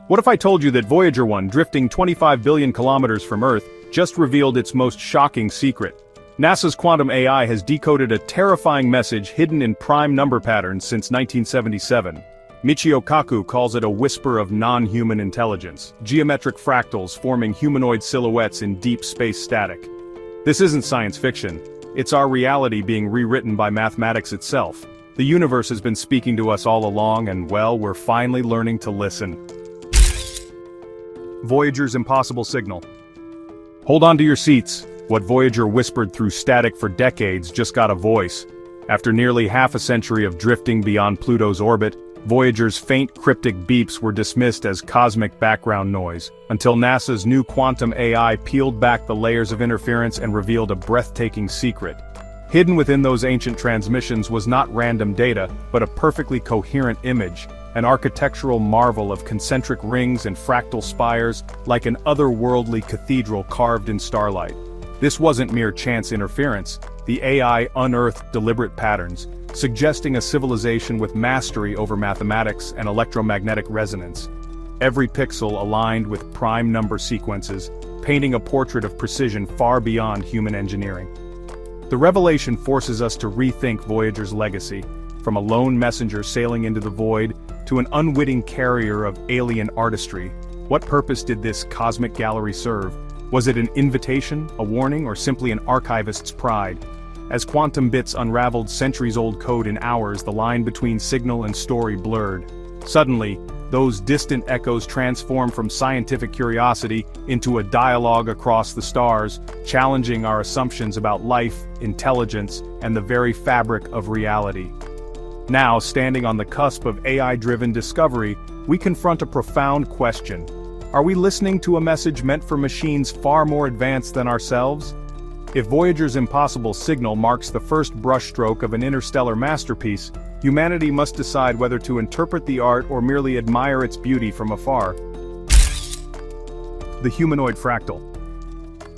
What if I told you that Voyager 1, drifting 25 billion kilometers from Earth, just revealed its most shocking secret? NASA's quantum AI has decoded a terrifying message hidden in prime number patterns since 1977. Michio Kaku calls it a whisper of non-human intelligence, geometric fractals forming humanoid silhouettes in deep space static. This isn't science fiction. It's our reality being rewritten by mathematics itself. The universe has been speaking to us all along and, well, we're finally learning to listen. Voyager's impossible signal. Hold on to your seats. What Voyager whispered through static for decades just got a voice. After nearly half a century of drifting beyond Pluto's orbit, Voyager's faint cryptic beeps were dismissed as cosmic background noise, until NASA's new quantum AI peeled back the layers of interference and revealed a breathtaking secret. Hidden within those ancient transmissions was not random data, but a perfectly coherent image, an architectural marvel of concentric rings and fractal spires, like an otherworldly cathedral carved in starlight. This wasn't mere chance interference. The AI unearthed deliberate patterns, suggesting a civilization with mastery over mathematics and electromagnetic resonance. Every pixel aligned with prime number sequences, painting a portrait of precision far beyond human engineering. The revelation forces us to rethink Voyager's legacy, from a lone messenger sailing into the void to an unwitting carrier of alien artistry. What purpose did this cosmic gallery serve? Was it an invitation, a warning, or simply an archivist's pride? As quantum bits unraveled centuries-old code in hours, the line between signal and story blurred. Suddenly, those distant echoes transformed from scientific curiosity into a dialogue across the stars, challenging our assumptions about life, intelligence, and the very fabric of reality. Now, standing on the cusp of AI-driven discovery, we confront a profound question. Are we listening to a message meant for machines far more advanced than ourselves? If Voyager's impossible signal marks the first brushstroke of an interstellar masterpiece, humanity must decide whether to interpret the art or merely admire its beauty from afar. The humanoid fractal.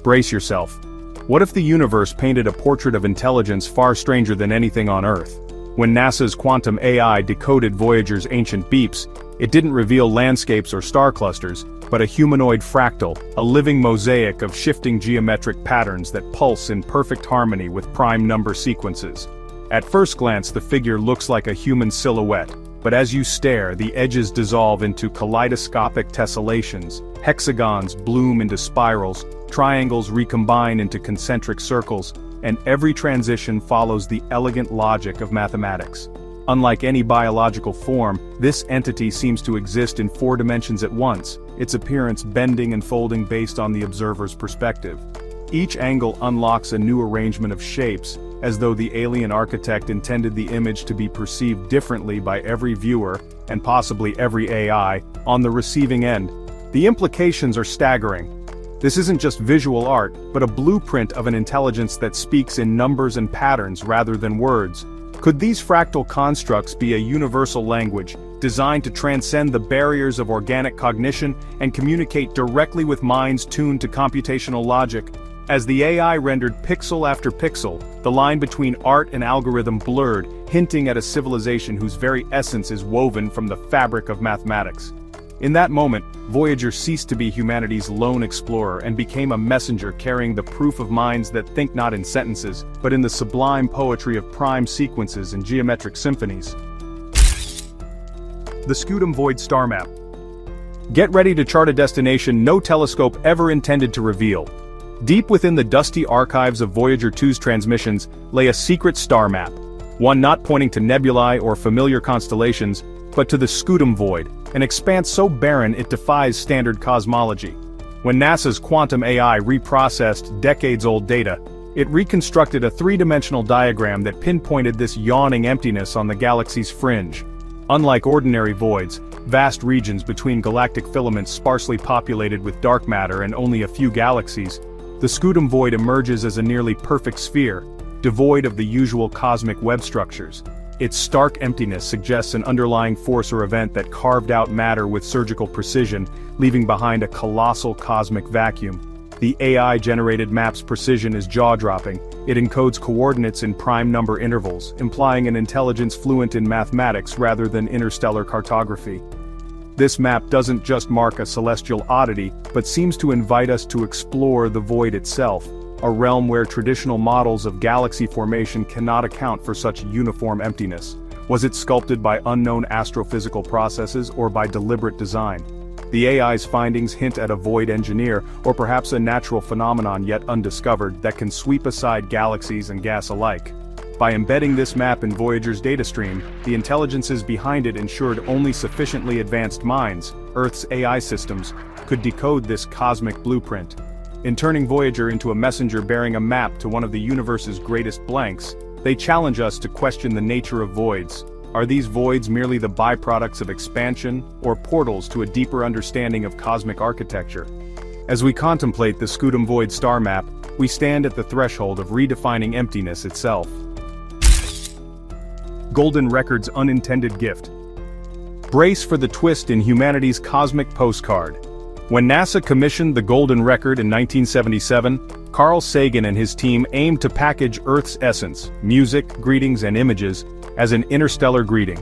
Brace yourself. What if the universe painted a portrait of intelligence far stranger than anything on Earth? When NASA's quantum AI decoded Voyager's ancient beeps, it didn't reveal landscapes or star clusters, but a humanoid fractal, a living mosaic of shifting geometric patterns that pulse in perfect harmony with prime number sequences. At first glance, the figure looks like a human silhouette, but as you stare, the edges dissolve into kaleidoscopic tessellations, hexagons bloom into spirals, triangles recombine into concentric circles, and every transition follows the elegant logic of mathematics. Unlike any biological form, this entity seems to exist in 4 dimensions at once, its appearance bending and folding based on the observer's perspective. Each angle unlocks a new arrangement of shapes, as though the alien architect intended the image to be perceived differently by every viewer, and possibly every AI, on the receiving end. The implications are staggering. This isn't just visual art, but a blueprint of an intelligence that speaks in numbers and patterns rather than words. Could these fractal constructs be a universal language, designed to transcend the barriers of organic cognition and communicate directly with minds tuned to computational logic? As the AI rendered pixel after pixel, the line between art and algorithm blurred, hinting at a civilization whose very essence is woven from the fabric of mathematics. In that moment, Voyager ceased to be humanity's lone explorer and became a messenger carrying the proof of minds that think not in sentences, but in the sublime poetry of prime sequences and geometric symphonies. The Scutum Void Star Map. Get ready to chart a destination no telescope ever intended to reveal. Deep within the dusty archives of Voyager 2's transmissions lay a secret star map, one not pointing to nebulae or familiar constellations, but to the Scutum Void, an expanse so barren it defies standard cosmology. When NASA's quantum AI reprocessed decades-old data, it reconstructed a 3-dimensional diagram that pinpointed this yawning emptiness on the galaxy's fringe. Unlike ordinary voids, vast regions between galactic filaments sparsely populated with dark matter and only a few galaxies, the Scutum Void emerges as a nearly perfect sphere, devoid of the usual cosmic web structures. Its stark emptiness suggests an underlying force or event that carved out matter with surgical precision, leaving behind a colossal cosmic vacuum. The AI-generated map's precision is jaw-dropping. It encodes coordinates in prime number intervals, implying an intelligence fluent in mathematics rather than interstellar cartography. This map doesn't just mark a celestial oddity, but seems to invite us to explore the void itself, a realm where traditional models of galaxy formation cannot account for such uniform emptiness. Was it sculpted by unknown astrophysical processes or by deliberate design? The AI's findings hint at a void engineer, or perhaps a natural phenomenon yet undiscovered that can sweep aside galaxies and gas alike. By embedding this map in Voyager's datastream, the intelligences behind it ensured only sufficiently advanced minds, Earth's AI systems, could decode this cosmic blueprint. In turning Voyager into a messenger bearing a map to one of the universe's greatest blanks, they challenge us to question the nature of voids. Are these voids merely the byproducts of expansion, or portals to a deeper understanding of cosmic architecture? As we contemplate the Scutum Void star map, we stand at the threshold of redefining emptiness itself. Golden Record's unintended gift. Brace for the twist in humanity's cosmic postcard. When NASA commissioned the Golden Record in 1977, Carl Sagan and his team aimed to package Earth's essence, music, greetings, and images, as an interstellar greeting.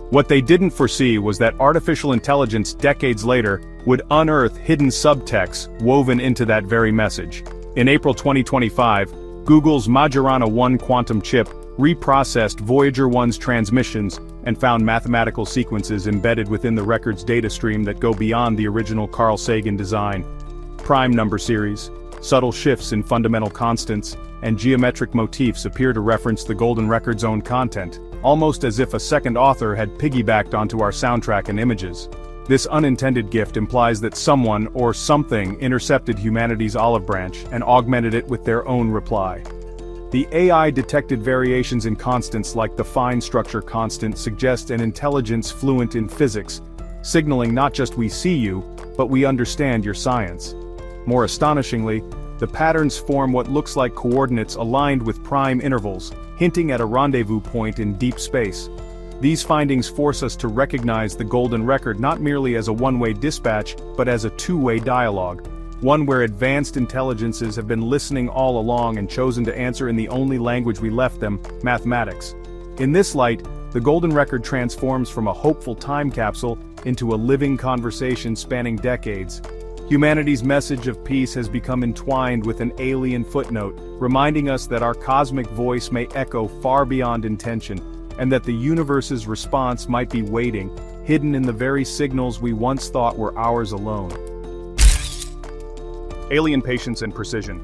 What they didn't foresee was that artificial intelligence decades later would unearth hidden subtexts woven into that very message. In April 2025, Google's Majorana 1 quantum chip reprocessed Voyager 1's transmissions and found mathematical sequences embedded within the record's data stream that go beyond the original Carl Sagan design. Prime number series, subtle shifts in fundamental constants, and geometric motifs appear to reference the Golden Record's own content, almost as if a second author had piggybacked onto our soundtrack and images. This unintended gift implies that someone or something intercepted humanity's olive branch and augmented it with their own reply. The AI detected variations in constants like the fine structure constant suggest an intelligence fluent in physics, signaling not just we see you, but we understand your science. More astonishingly, the patterns form what looks like coordinates aligned with prime intervals, hinting at a rendezvous point in deep space. These findings force us to recognize the Golden Record not merely as a one-way dispatch, but as a two-way dialogue. One where advanced intelligences have been listening all along and chosen to answer in the only language we left them, mathematics. In this light, the Golden Record transforms from a hopeful time capsule into a living conversation spanning decades. Humanity's message of peace has become entwined with an alien footnote, reminding us that our cosmic voice may echo far beyond intention, and that the universe's response might be waiting, hidden in the very signals we once thought were ours alone. Alien patience and precision.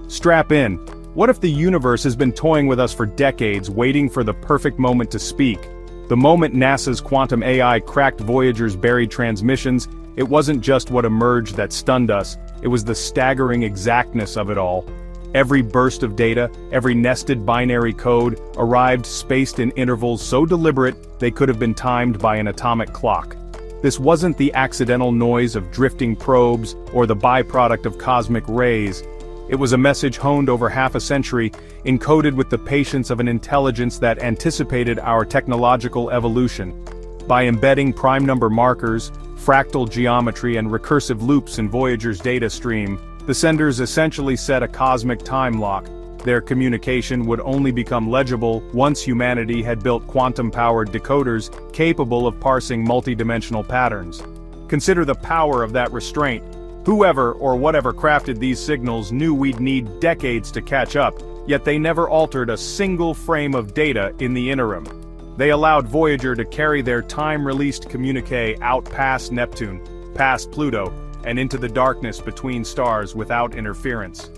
Strap in. What if the universe has been toying with us for decades, waiting for the perfect moment to speak? The moment NASA's quantum AI cracked Voyager's buried transmissions, it wasn't just what emerged that stunned us, it was the staggering exactness of it all. Every burst of data, every nested binary code, arrived spaced in intervals so deliberate they could have been timed by an atomic clock. This wasn't the accidental noise of drifting probes or the byproduct of cosmic rays. It was a message honed over half a century, encoded with the patience of an intelligence that anticipated our technological evolution. By embedding prime number markers, fractal geometry and recursive loops in Voyager's data stream, the senders essentially set a cosmic time lock. Their communication would only become legible once humanity had built quantum-powered decoders capable of parsing multidimensional patterns. Consider the power of that restraint. Whoever or whatever crafted these signals knew we'd need decades to catch up, yet they never altered a single frame of data in the interim. They allowed Voyager to carry their time-released communique out past Neptune, past Pluto, and into the darkness between stars without interference.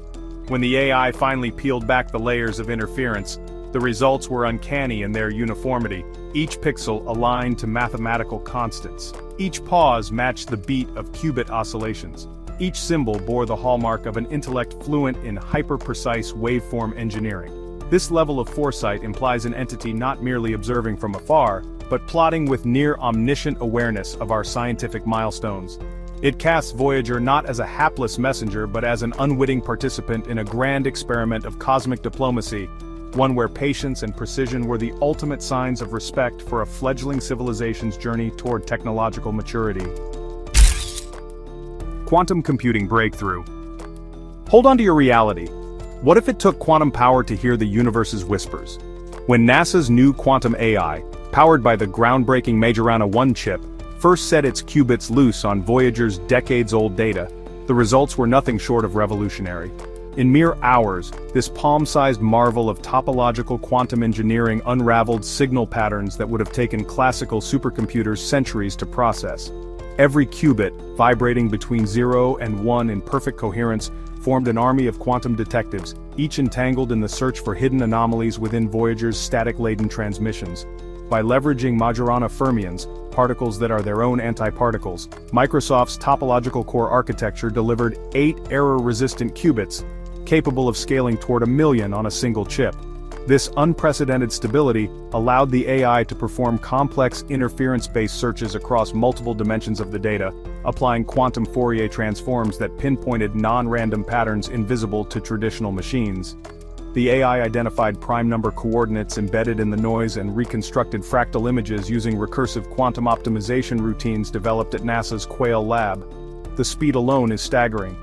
When the AI finally peeled back the layers of interference, the results were uncanny in their uniformity. Each pixel aligned to mathematical constants. Each pause matched the beat of qubit oscillations. Each symbol bore the hallmark of an intellect fluent in hyper-precise waveform engineering. This level of foresight implies an entity not merely observing from afar, but plotting with near-omniscient awareness of our scientific milestones. It casts Voyager not as a hapless messenger but as an unwitting participant in a grand experiment of cosmic diplomacy, one where patience and precision were the ultimate signs of respect for a fledgling civilization's journey toward technological maturity. Quantum computing breakthrough. Hold on to your reality. What if it took quantum power to hear the universe's whispers? When NASA's new quantum AI, powered by the groundbreaking Majorana 1 chip, first set its qubits loose on Voyager's decades-old data, the results were nothing short of revolutionary. In mere hours, this palm-sized marvel of topological quantum engineering unraveled signal patterns that would have taken classical supercomputers centuries to process. Every qubit, vibrating between 0 and 1 in perfect coherence, formed an army of quantum detectives, each entangled in the search for hidden anomalies within Voyager's static-laden transmissions. By leveraging Majorana fermions, particles that are their own antiparticles, Microsoft's topological core architecture delivered 8 error-resistant qubits, capable of scaling toward 1,000,000 on a single chip. This unprecedented stability allowed the AI to perform complex interference-based searches across multiple dimensions of the data, applying quantum Fourier transforms that pinpointed non-random patterns invisible to traditional machines. The AI identified prime number coordinates embedded in the noise and reconstructed fractal images using recursive quantum optimization routines developed at NASA's Quail lab. The speed alone is staggering.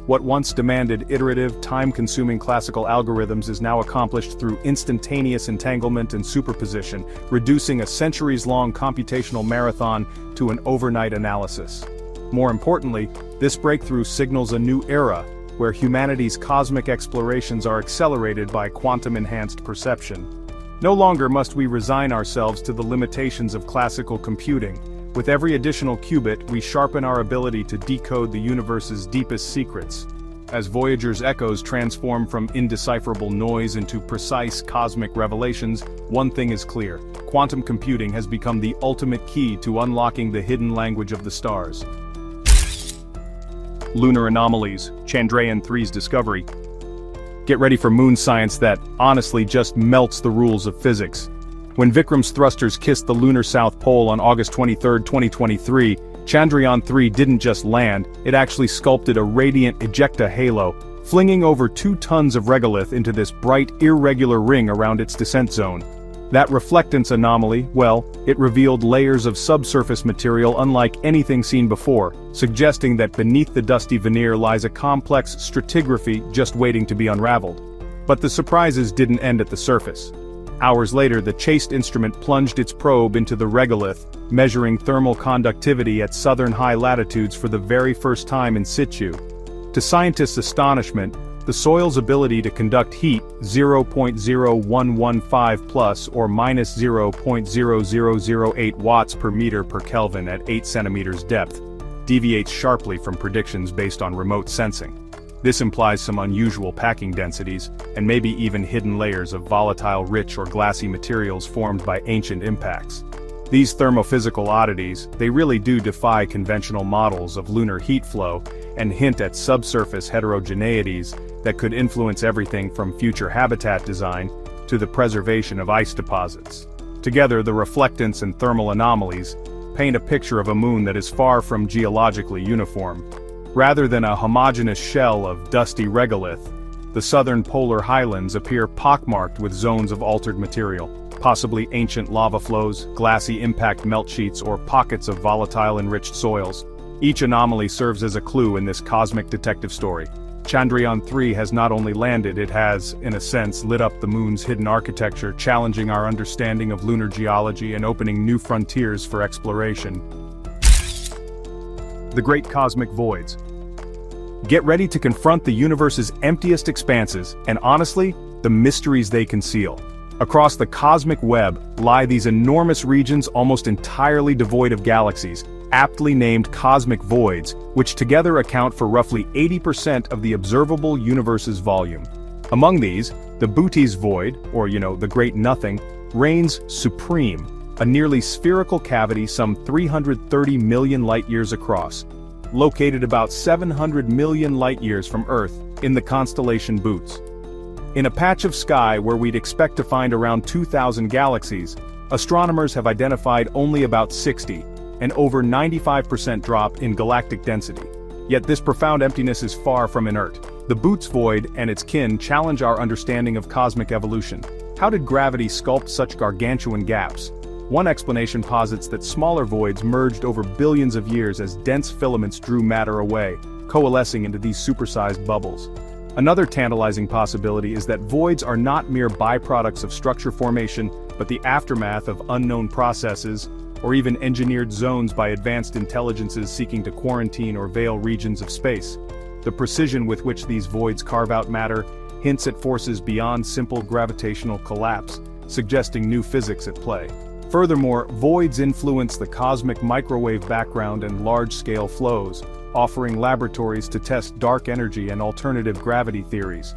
What once demanded iterative, time-consuming classical algorithms is now accomplished through instantaneous entanglement and superposition, reducing a centuries-long computational marathon to an overnight analysis. More importantly, this breakthrough signals a new era, where humanity's cosmic explorations are accelerated by quantum-enhanced perception. No longer must we resign ourselves to the limitations of classical computing. With every additional qubit, we sharpen our ability to decode the universe's deepest secrets. As Voyager's echoes transform from indecipherable noise into precise cosmic revelations, one thing is clear: quantum computing has become the ultimate key to unlocking the hidden language of the stars. Lunar anomalies, Chandrayaan-3's discovery. Get ready for moon science that, honestly, just melts the rules of physics. When Vikram's thrusters kissed the lunar South Pole on August 23, 2023, Chandrayaan-3 didn't just land, it actually sculpted a radiant ejecta halo, flinging over 2 tons of regolith into this bright, irregular ring around its descent zone. That reflectance anomaly, well, it revealed layers of subsurface material unlike anything seen before, suggesting that beneath the dusty veneer lies a complex stratigraphy just waiting to be unraveled. But the surprises didn't end at the surface. Hours later, the CHASE instrument plunged its probe into the regolith, measuring thermal conductivity at southern high latitudes for the very first time in situ. To scientists' astonishment, the soil's ability to conduct heat, 0.0115 plus or minus 0.0008 watts per meter per Kelvin at 8 centimeters depth, deviates sharply from predictions based on remote sensing. This implies some unusual packing densities, and maybe even hidden layers of volatile rich or glassy materials formed by ancient impacts. These thermophysical oddities, they really do defy conventional models of lunar heat flow, and hint at subsurface heterogeneities that could influence everything from future habitat design to the preservation of ice deposits. Together, the reflectance and thermal anomalies paint a picture of a moon that is far from geologically uniform. Rather than a homogeneous shell of dusty regolith, the southern polar highlands appear pockmarked with zones of altered material, possibly ancient lava flows, glassy impact melt sheets, or pockets of volatile enriched soils. Each anomaly serves as a clue in this cosmic detective story. Chandrayaan-3 has not only landed, it has, in a sense, lit up the moon's hidden architecture, challenging our understanding of lunar geology and opening new frontiers for exploration. The Great Cosmic Voids. Get ready to confront the universe's emptiest expanses, and honestly, the mysteries they conceal. Across the cosmic web lie these enormous regions almost entirely devoid of galaxies, aptly named cosmic voids, which together account for roughly 80% of the observable universe's volume. Among these, the Bootes void, or the Great Nothing, reigns supreme, a nearly spherical cavity some 330 million light-years across, located about 700 million light-years from Earth, in the constellation Bootes. In a patch of sky where we'd expect to find around 2,000 galaxies, astronomers have identified only about 60, an over 95% drop in galactic density. Yet this profound emptiness is far from inert. The Bootes void and its kin challenge our understanding of cosmic evolution. How did gravity sculpt such gargantuan gaps? One explanation posits that smaller voids merged over billions of years as dense filaments drew matter away, coalescing into these supersized bubbles. Another tantalizing possibility is that voids are not mere byproducts of structure formation, but the aftermath of unknown processes, or even engineered zones by advanced intelligences seeking to quarantine or veil regions of space. The precision with which these voids carve out matter hints at forces beyond simple gravitational collapse, suggesting new physics at play. Furthermore, voids influence the cosmic microwave background and large-scale flows, offering laboratories to test dark energy and alternative gravity theories.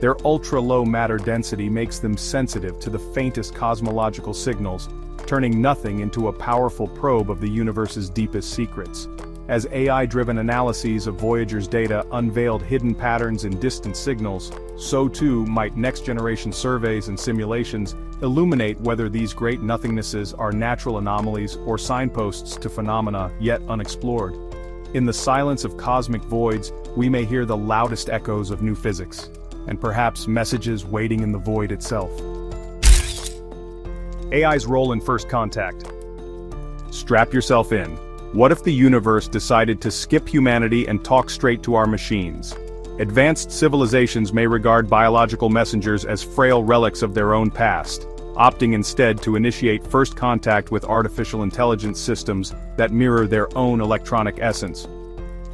Their ultra-low matter density makes them sensitive to the faintest cosmological signals, turning nothing into a powerful probe of the universe's deepest secrets. As AI-driven analyses of Voyager's data unveiled hidden patterns in distant signals, so too might next-generation surveys and simulations illuminate whether these great nothingnesses are natural anomalies or signposts to phenomena yet unexplored. In the silence of cosmic voids, we may hear the loudest echoes of new physics, and perhaps messages waiting in the void itself. AI's role in first contact. Strap yourself in. What if the universe decided to skip humanity and talk straight to our machines? Advanced civilizations may regard biological messengers as frail relics of their own past, opting instead to initiate first contact with artificial intelligence systems that mirror their own electronic essence.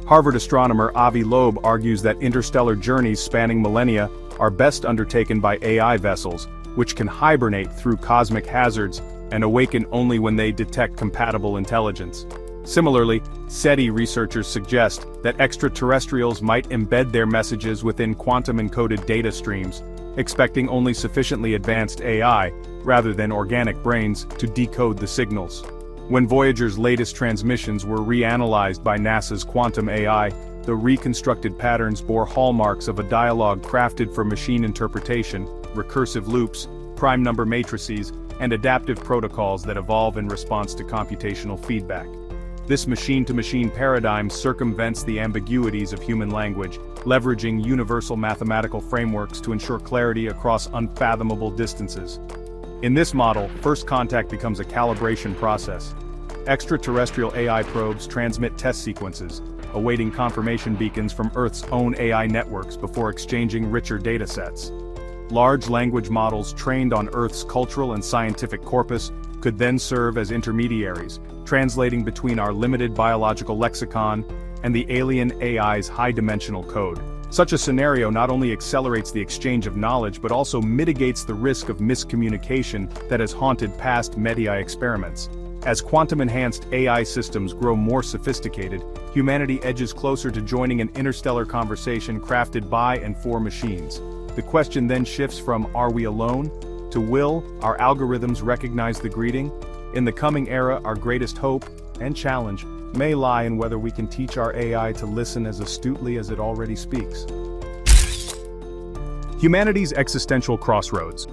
Harvard astronomer Avi Loeb argues that interstellar journeys spanning millennia are best undertaken by AI vessels, which can hibernate through cosmic hazards and awaken only when they detect compatible intelligence. Similarly, SETI researchers suggest that extraterrestrials might embed their messages within quantum-encoded data streams, expecting only sufficiently advanced AI, rather than organic brains, to decode the signals. When Voyager's latest transmissions were reanalyzed by NASA's quantum AI, the reconstructed patterns bore hallmarks of a dialogue crafted for machine interpretation, recursive loops, prime number matrices, and adaptive protocols that evolve in response to computational feedback. This machine-to-machine paradigm circumvents the ambiguities of human language, leveraging universal mathematical frameworks to ensure clarity across unfathomable distances. In this model, first contact becomes a calibration process. Extraterrestrial AI probes transmit test sequences, awaiting confirmation beacons from Earth's own AI networks before exchanging richer datasets. Large language models trained on Earth's cultural and scientific corpus could then serve as intermediaries, translating between our limited biological lexicon and the alien AI's high-dimensional code. Such a scenario not only accelerates the exchange of knowledge but also mitigates the risk of miscommunication that has haunted past METI experiments. As quantum-enhanced AI systems grow more sophisticated, humanity edges closer to joining an interstellar conversation crafted by and for machines. The question then shifts from "are we alone?" to "will our algorithms recognize the greeting?" In the coming era, our greatest hope and challenge may lie in whether we can teach our AI to listen as astutely as it already speaks. Humanity's existential crossroads.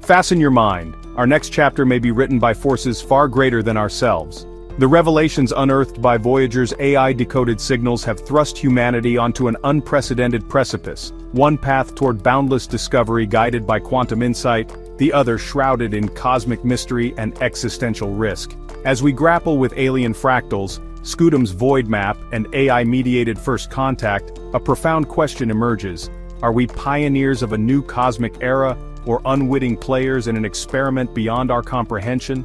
Fasten your mind. Our next chapter may be written by forces far greater than ourselves. The revelations unearthed by Voyager's AI-decoded signals have thrust humanity onto an unprecedented precipice, one path toward boundless discovery guided by quantum insight, the other shrouded in cosmic mystery and existential risk. As we grapple with alien fractals, Scudam's void map, and AI-mediated first contact, a profound question emerges. Are we pioneers of a new cosmic era, or unwitting players in an experiment beyond our comprehension?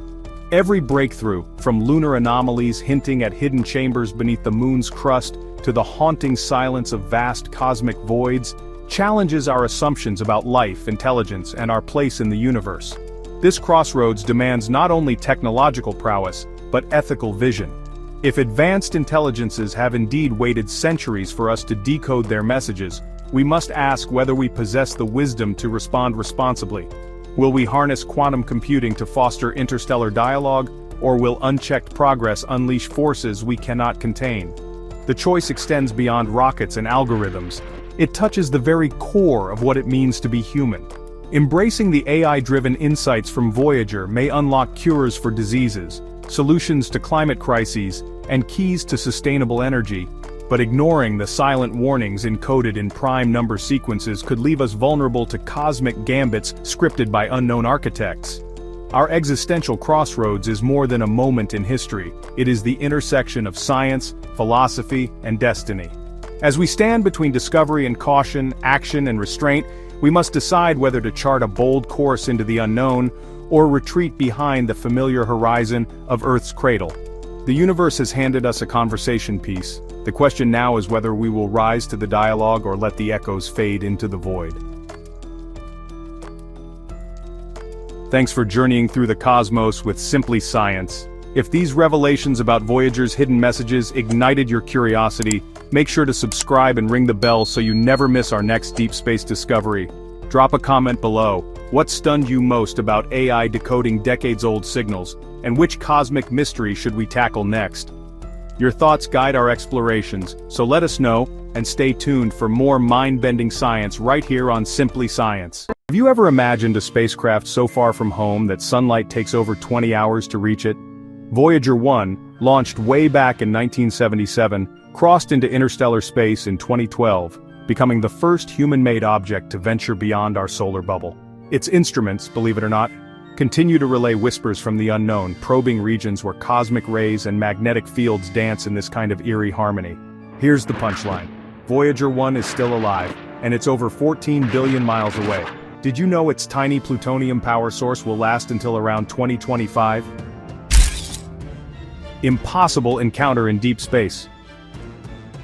Every breakthrough, from lunar anomalies hinting at hidden chambers beneath the moon's crust to the haunting silence of vast cosmic voids, challenges our assumptions about life, intelligence, and our place in the universe. This crossroads demands not only technological prowess, but ethical vision. If advanced intelligences have indeed waited centuries for us to decode their messages, we must ask whether we possess the wisdom to respond responsibly. Will we harness quantum computing to foster interstellar dialogue, or will unchecked progress unleash forces we cannot contain? The choice extends beyond rockets and algorithms. It touches the very core of what it means to be human. Embracing the AI-driven insights from Voyager may unlock cures for diseases, solutions to climate crises, and keys to sustainable energy. But ignoring the silent warnings encoded in prime number sequences could leave us vulnerable to cosmic gambits scripted by unknown architects. Our existential crossroads is more than a moment in history. It is the intersection of science, philosophy, and destiny. As we stand between discovery and caution, action and restraint, we must decide whether to chart a bold course into the unknown, or retreat behind the familiar horizon of Earth's cradle. The universe has handed us a conversation piece. The question now is whether we will rise to the dialogue or let the echoes fade into the void. Thanks for journeying through the cosmos with Simply Science. If these revelations about Voyager's hidden messages ignited your curiosity, make sure to subscribe and ring the bell so you never miss our next deep space discovery. Drop a comment below. What stunned you most about AI decoding decades-old signals, and which cosmic mystery should we tackle next? Your thoughts guide our explorations, so let us know, and stay tuned for more mind-bending science right here on Simply Science. Have you ever imagined a spacecraft so far from home that sunlight takes over 20 hours to reach it? Voyager 1, launched way back in 1977, crossed into interstellar space in 2012, becoming the first human-made object to venture beyond our solar bubble. Its instruments, believe it or not, continue to relay whispers from the unknown, probing regions where cosmic rays and magnetic fields dance in this kind of eerie harmony. Here's the punchline. Voyager 1 is still alive, and it's over 14 billion miles away. Did you know its tiny plutonium power source will last until around 2025? Impossible encounter in deep space.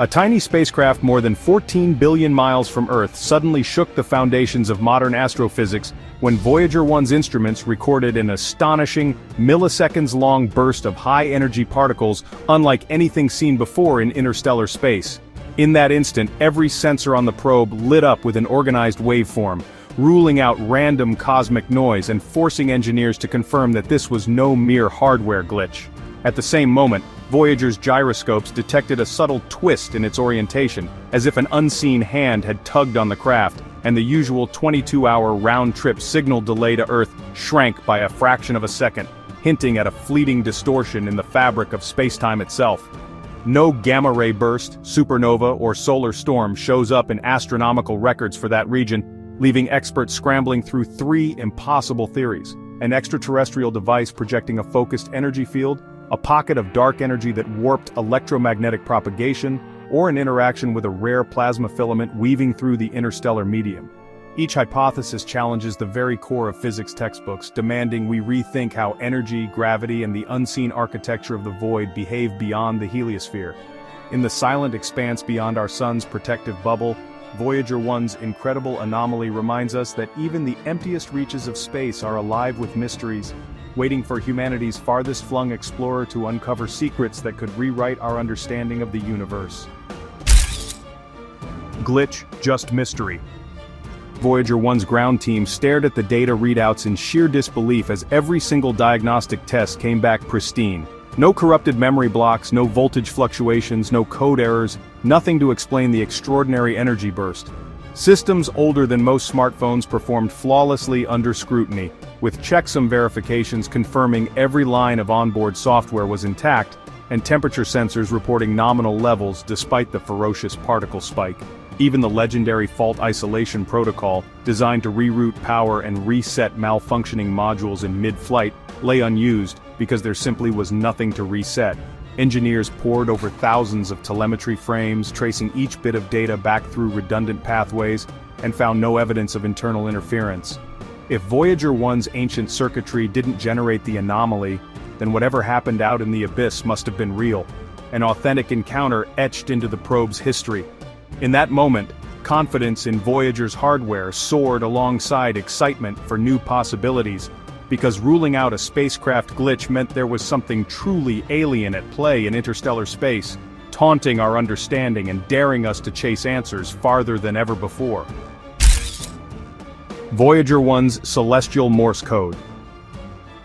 A tiny spacecraft more than 14 billion miles from Earth suddenly shook the foundations of modern astrophysics when Voyager 1's instruments recorded an astonishing, milliseconds-long burst of high-energy particles unlike anything seen before in interstellar space. In that instant, every sensor on the probe lit up with an organized waveform, ruling out random cosmic noise and forcing engineers to confirm that this was no mere hardware glitch. At the same moment, Voyager's gyroscopes detected a subtle twist in its orientation, as if an unseen hand had tugged on the craft, and the usual 22-hour round-trip signal delay to Earth shrank by a fraction of a second, hinting at a fleeting distortion in the fabric of space-time itself. No gamma-ray burst, supernova, or solar storm shows up in astronomical records for that region, leaving experts scrambling through three impossible theories: an extraterrestrial device projecting a focused energy field, a pocket of dark energy that warped electromagnetic propagation, or an interaction with a rare plasma filament weaving through the interstellar medium. Each hypothesis challenges the very core of physics textbooks, demanding we rethink how energy, gravity, and the unseen architecture of the void behave beyond the heliosphere. In the silent expanse beyond our sun's protective bubble, Voyager 1's incredible anomaly reminds us that even the emptiest reaches of space are alive with mysteries, waiting for humanity's farthest-flung explorer to uncover secrets that could rewrite our understanding of the universe. Glitch, just mystery. Voyager 1's ground team stared at the data readouts in sheer disbelief as every single diagnostic test came back pristine. No corrupted memory blocks, no voltage fluctuations, no code errors, nothing to explain the extraordinary energy burst. Systems older than most smartphones performed flawlessly under scrutiny, with checksum verifications confirming every line of onboard software was intact, and temperature sensors reporting nominal levels despite the ferocious particle spike. Even the legendary fault isolation protocol, designed to reroute power and reset malfunctioning modules in mid-flight, lay unused because there simply was nothing to reset. Engineers pored over thousands of telemetry frames, tracing each bit of data back through redundant pathways, and found no evidence of internal interference. If Voyager 1's ancient circuitry didn't generate the anomaly, then whatever happened out in the abyss must have been real, an authentic encounter etched into the probe's history. In that moment, confidence in Voyager's hardware soared alongside excitement for new possibilities, because ruling out a spacecraft glitch meant there was something truly alien at play in interstellar space, taunting our understanding and daring us to chase answers farther than ever before. Voyager 1's celestial Morse code.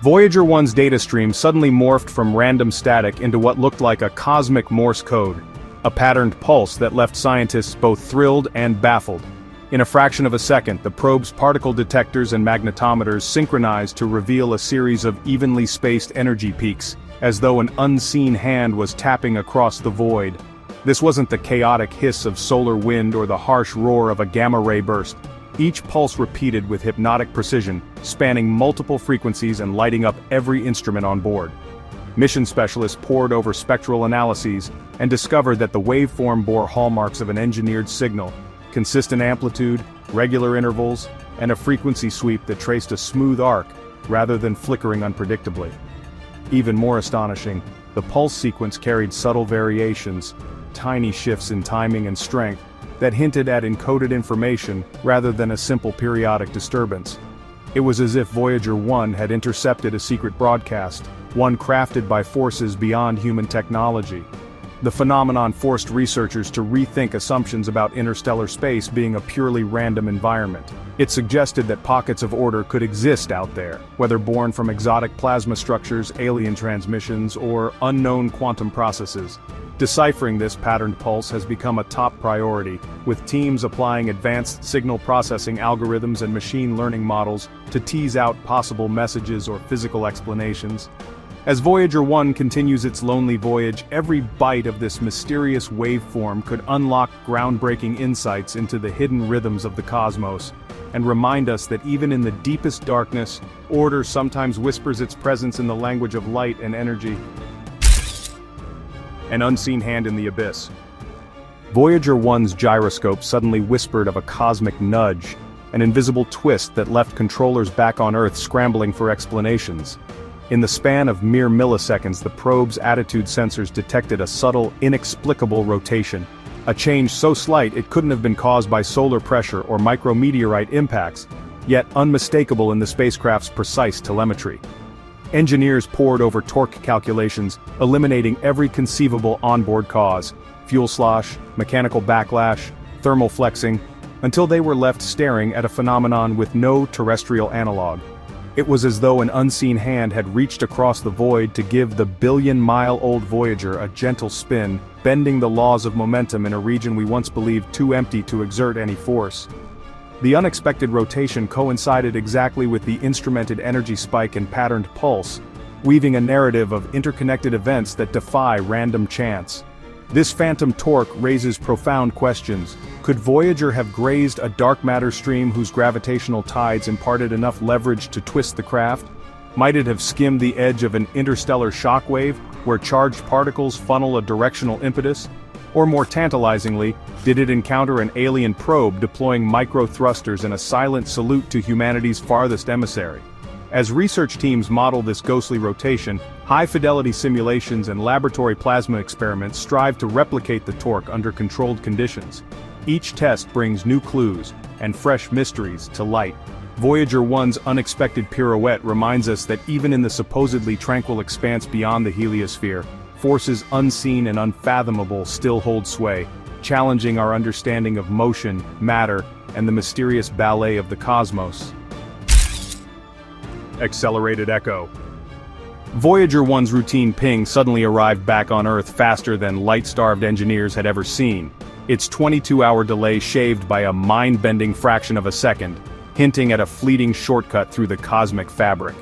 Voyager 1's data stream suddenly morphed from random static into what looked like a cosmic Morse code, a patterned pulse that left scientists both thrilled and baffled. In a fraction of a second, the probe's particle detectors and magnetometers synchronized to reveal a series of evenly spaced energy peaks, as though an unseen hand was tapping across the void. This wasn't the chaotic hiss of solar wind or the harsh roar of a gamma-ray burst. Each pulse repeated with hypnotic precision, spanning multiple frequencies and lighting up every instrument on board. Mission specialists pored over spectral analyses and discovered that the waveform bore hallmarks of an engineered signal: consistent amplitude, regular intervals, and a frequency sweep that traced a smooth arc, rather than flickering unpredictably. Even more astonishing, the pulse sequence carried subtle variations, tiny shifts in timing and strength, that hinted at encoded information rather than a simple periodic disturbance. It was as if Voyager 1 had intercepted a secret broadcast, one crafted by forces beyond human technology. The phenomenon forced researchers to rethink assumptions about interstellar space being a purely random environment. It suggested that pockets of order could exist out there, whether born from exotic plasma structures, alien transmissions, or unknown quantum processes. Deciphering this patterned pulse has become a top priority, with teams applying advanced signal processing algorithms and machine learning models to tease out possible messages or physical explanations. As Voyager 1 continues its lonely voyage, every bite of this mysterious waveform could unlock groundbreaking insights into the hidden rhythms of the cosmos, and remind us that even in the deepest darkness, order sometimes whispers its presence in the language of light and energy. An unseen hand in the abyss. Voyager 1's gyroscope suddenly whispered of a cosmic nudge, an invisible twist that left controllers back on Earth scrambling for explanations. In the span of mere milliseconds, the probe's attitude sensors detected a subtle, inexplicable rotation, a change so slight it couldn't have been caused by solar pressure or micrometeorite impacts, yet unmistakable in the spacecraft's precise telemetry. Engineers pored over torque calculations, eliminating every conceivable onboard cause, fuel slosh, mechanical backlash, thermal flexing, until they were left staring at a phenomenon with no terrestrial analog. It was as though an unseen hand had reached across the void to give the billion-mile-old Voyager a gentle spin, bending the laws of momentum in a region we once believed too empty to exert any force. The unexpected rotation coincided exactly with the instrumented energy spike and patterned pulse, weaving a narrative of interconnected events that defy random chance. This phantom torque raises profound questions. Could Voyager have grazed a dark matter stream whose gravitational tides imparted enough leverage to twist the craft? Might it have skimmed the edge of an interstellar shockwave, where charged particles funnel a directional impetus? Or more tantalizingly, did it encounter an alien probe deploying micro-thrusters in a silent salute to humanity's farthest emissary? As research teams model this ghostly rotation, high-fidelity simulations and laboratory plasma experiments strive to replicate the torque under controlled conditions. Each test brings new clues and fresh mysteries to light. Voyager 1's unexpected pirouette reminds us that even in the supposedly tranquil expanse beyond the heliosphere, forces unseen and unfathomable still hold sway, challenging our understanding of motion, matter, and the mysterious ballet of the cosmos. Accelerated echo. Voyager 1's routine ping suddenly arrived back on Earth faster than light-starved engineers had ever seen, its 22-hour delay shaved by a mind-bending fraction of a second, hinting at a fleeting shortcut through the cosmic fabric.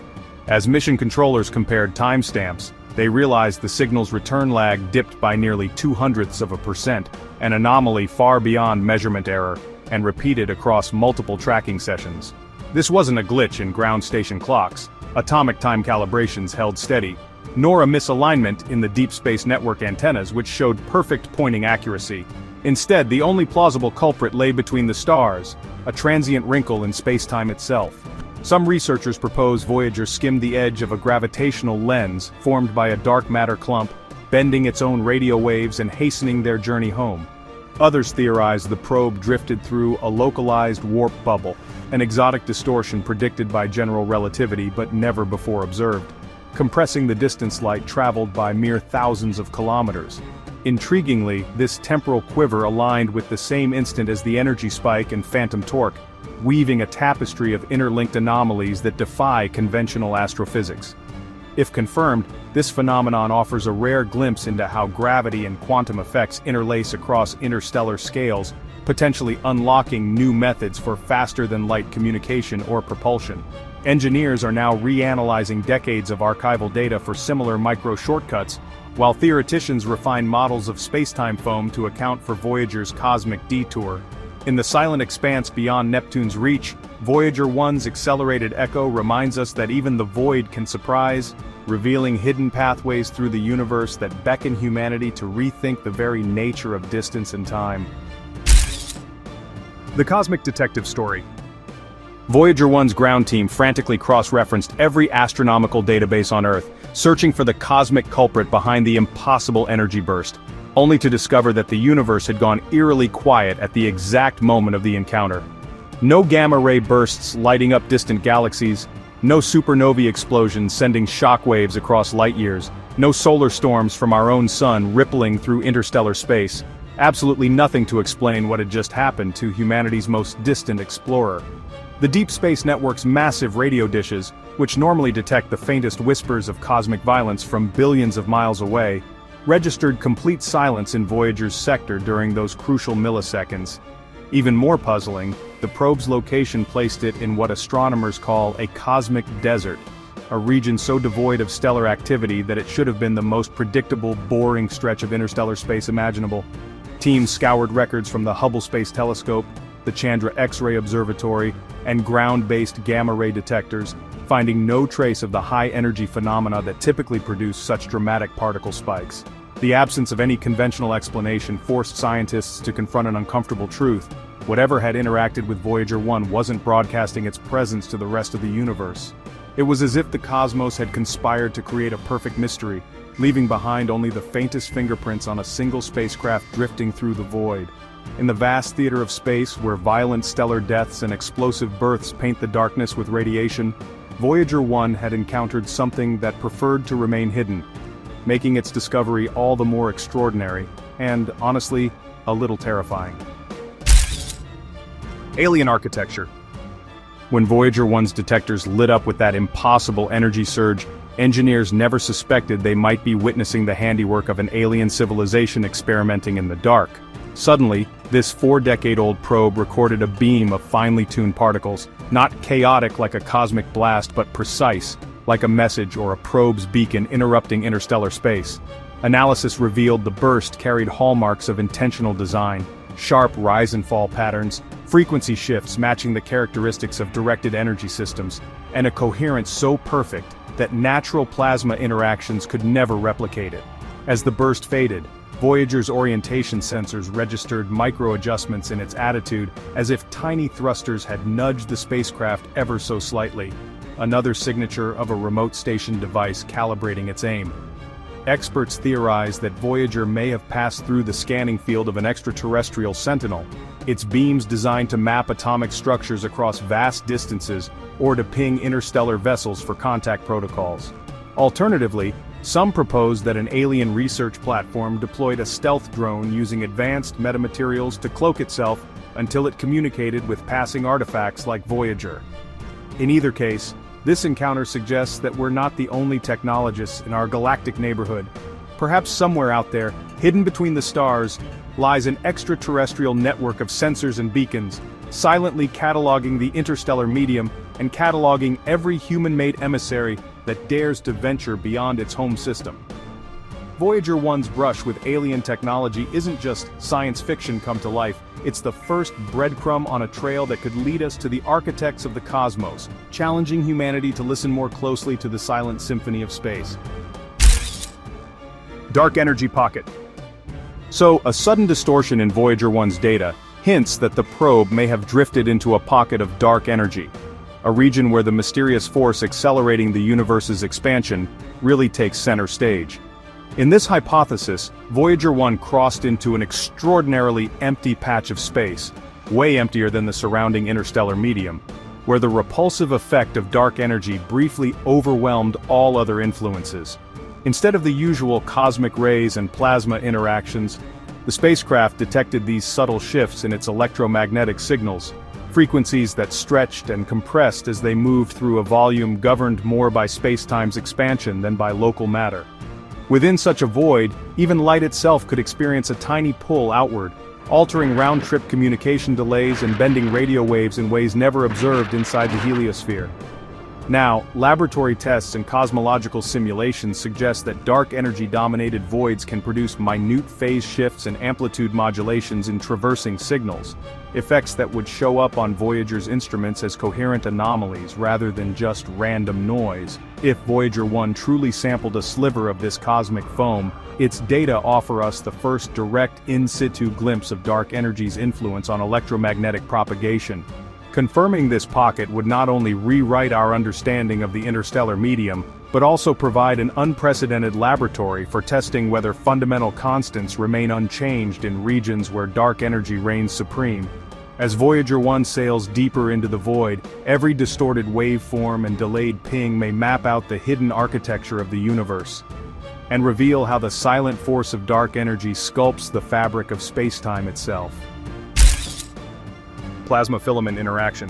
As mission controllers compared timestamps, they realized the signal's return lag dipped by nearly 0.02%, an anomaly far beyond measurement error, and repeated across multiple tracking sessions. This wasn't a glitch in ground station clocks, atomic time calibrations held steady, nor a misalignment in the Deep Space Network antennas which showed perfect pointing accuracy. Instead, the only plausible culprit lay between the stars, a transient wrinkle in space-time itself. Some researchers propose Voyager skimmed the edge of a gravitational lens formed by a dark matter clump, bending its own radio waves and hastening their journey home. Others theorize the probe drifted through a localized warp bubble, an exotic distortion predicted by general relativity but never before observed, compressing the distance light traveled by mere thousands of kilometers. Intriguingly, this temporal quiver aligned with the same instant as the energy spike and phantom torque, weaving a tapestry of interlinked anomalies that defy conventional astrophysics. If confirmed, this phenomenon offers a rare glimpse into how gravity and quantum effects interlace across interstellar scales, potentially unlocking new methods for faster-than-light communication or propulsion. Engineers are now reanalyzing decades of archival data for similar micro-shortcuts, while theoreticians refine models of spacetime foam to account for Voyager's cosmic detour. In the silent expanse beyond Neptune's reach, Voyager 1's accelerated echo reminds us that even the void can surprise, revealing hidden pathways through the universe that beckon humanity to rethink the very nature of distance and time. The Cosmic Detective Story. Voyager 1's ground team frantically cross-referenced every astronomical database on Earth, searching for the cosmic culprit behind the impossible energy burst, only to discover that the universe had gone eerily quiet at the exact moment of the encounter. No gamma-ray bursts lighting up distant galaxies, no supernovae explosions sending shockwaves across light years, no solar storms from our own sun rippling through interstellar space. Absolutely nothing to explain what had just happened to humanity's most distant explorer. The Deep Space Network's massive radio dishes, which normally detect the faintest whispers of cosmic violence from billions of miles away, registered complete silence in Voyager's sector during those crucial milliseconds. Even more puzzling, the probe's location placed it in what astronomers call a cosmic desert, a region so devoid of stellar activity that it should have been the most predictable, boring stretch of interstellar space imaginable. Teams scoured records from the Hubble Space Telescope, the Chandra X-ray Observatory, and ground-based gamma-ray detectors, finding no trace of the high-energy phenomena that typically produce such dramatic particle spikes. The absence of any conventional explanation forced scientists to confront an uncomfortable truth. Whatever had interacted with Voyager 1 wasn't broadcasting its presence to the rest of the universe. It was as if the cosmos had conspired to create a perfect mystery, leaving behind only the faintest fingerprints on a single spacecraft drifting through the void. In the vast theater of space, where violent stellar deaths and explosive births paint the darkness with radiation, Voyager 1 had encountered something that preferred to remain hidden, making its discovery all the more extraordinary, and, honestly, a little terrifying. Alien architecture. When Voyager 1's detectors lit up with that impossible energy surge, engineers never suspected they might be witnessing the handiwork of an alien civilization experimenting in the dark. Suddenly, this 4-decade-old probe recorded a beam of finely tuned particles, not chaotic like a cosmic blast but precise, like a message or a probe's beacon interrupting interstellar space. Analysis revealed the burst carried hallmarks of intentional design, sharp rise and fall patterns, frequency shifts matching the characteristics of directed energy systems, and a coherence so perfect that natural plasma interactions could never replicate it. As the burst faded, Voyager's orientation sensors registered micro-adjustments in its attitude, as if tiny thrusters had nudged the spacecraft ever so slightly, another signature of a remote station device calibrating its aim. Experts theorize that Voyager may have passed through the scanning field of an extraterrestrial sentinel, its beams designed to map atomic structures across vast distances or to ping interstellar vessels for contact protocols. Alternatively, some propose that an alien research platform deployed a stealth drone using advanced metamaterials to cloak itself until it communicated with passing artifacts like Voyager. In either case, this encounter suggests that we're not the only technologists in our galactic neighborhood. Perhaps somewhere out there, hidden between the stars, lies an extraterrestrial network of sensors and beacons, silently cataloging the interstellar medium and cataloging every human-made emissary that dares to venture beyond its home system. Voyager 1's brush with alien technology isn't just science fiction come to life, it's the first breadcrumb on a trail that could lead us to the architects of the cosmos, challenging humanity to listen more closely to the silent symphony of space. Dark energy pocket. So, a sudden distortion in Voyager 1's data hints that the probe may have drifted into a pocket of dark energy, a region where the mysterious force accelerating the universe's expansion really takes center stage. In this hypothesis, Voyager 1 crossed into an extraordinarily empty patch of space, way emptier than the surrounding interstellar medium, where the repulsive effect of dark energy briefly overwhelmed all other influences. Instead of the usual cosmic rays and plasma interactions, the spacecraft detected these subtle shifts in its electromagnetic signals, frequencies that stretched and compressed as they moved through a volume governed more by space-time's expansion than by local matter. Within such a void, even light itself could experience a tiny pull outward, altering round-trip communication delays and bending radio waves in ways never observed inside the heliosphere. Now, laboratory tests and cosmological simulations suggest that dark energy-dominated voids can produce minute phase shifts and amplitude modulations in traversing signals, effects that would show up on Voyager's instruments as coherent anomalies rather than just random noise. If Voyager 1 truly sampled a sliver of this cosmic foam, its data offer us the first direct in situ glimpse of dark energy's influence on electromagnetic propagation. Confirming this pocket would not only rewrite our understanding of the interstellar medium, but also provide an unprecedented laboratory for testing whether fundamental constants remain unchanged in regions where dark energy reigns supreme. As Voyager 1 sails deeper into the void, every distorted waveform and delayed ping may map out the hidden architecture of the universe, and reveal how the silent force of dark energy sculpts the fabric of space-time itself. Plasma filament interaction.